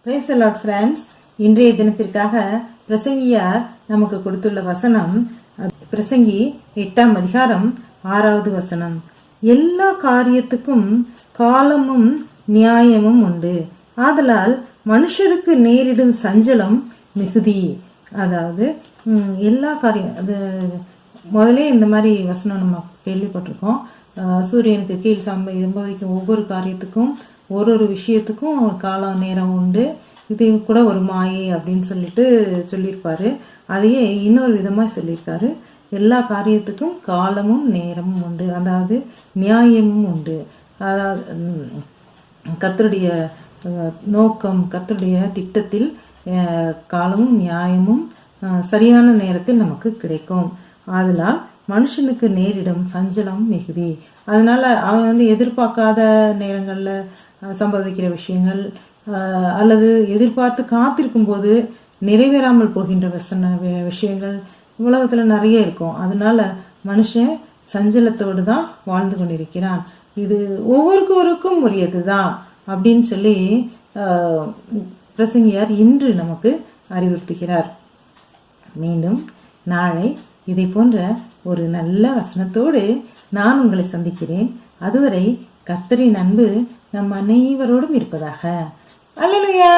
Praise the Lord friends. இன்றைய தினத்திற்காக பிரசங்கியார் நமக்கு கொடுத்துள்ள வசனம் பிரசங்கி 8ஆம் அதிகாரம் 6வது வசனம். எல்லா காரியத்துக்கும் காலமும் நியாயமும் உண்டு, ஆதலால் மனுஷருக்கு நேரிடும் சஞ்சலம் மிகுதி. அதாவது எல்லா காரியம், அது முதலே இந்த மாதிரி வசனம் நம்ம கேள்விப்பட்டிருக்கோம். சூரியனுக்கு கீழ் சம்பவிக்கும் ஒவ்வொரு காரியத்துக்கும் ஒரு விஷயத்துக்கும் காலம் நேரம் உண்டு, இது கூட ஒரு மாயை அப்படின்னு சொல்லியிருப்பாரு. அதையே இன்னொரு விதமாக சொல்லியிருக்காரு. எல்லா காரியத்துக்கும் காலமும் நேரமும் உண்டு, அதாவது நியாயமும் உண்டு. அதாவது கர்த்தருடைய நோக்கம், கர்த்தருடைய திட்டத்தில் காலமும் நியாயமும் சரியான நேரத்தில் நமக்கு கிடைக்கும். அதனால் மனுஷனுக்கு நேரிடும் சஞ்சலம் மிகுதி. அதனால அவன் எதிர்பார்க்காத நேரங்கள்ல சம்பவிக்கிற விஷயங்கள் அல்லது எதிர்பார்த்து காத்திருக்கும் போது நிறைவேறாமல் போகின்ற விஷயங்கள் உலகத்துல நிறைய இருக்கும். அதனால மனுஷன் சஞ்சலத்தோடு தான் வாழ்ந்து கொண்டிருக்கிறான். இது ஒவ்வொருவருக்கும் உரியதுதான் அப்படின்னு சொல்லி பிரசங்கியார் இன்று நமக்கு அறிவுறுத்துகிறார். மீண்டும் நாளை இதை போன்ற ஒரு நல்ல வசனத்தோடு நான் உங்களை சந்திக்கிறேன். அதுவரை கர்த்தரின் அன்பு நம் அனைவரோடும் இருப்பதாக. அல்லேலூயா.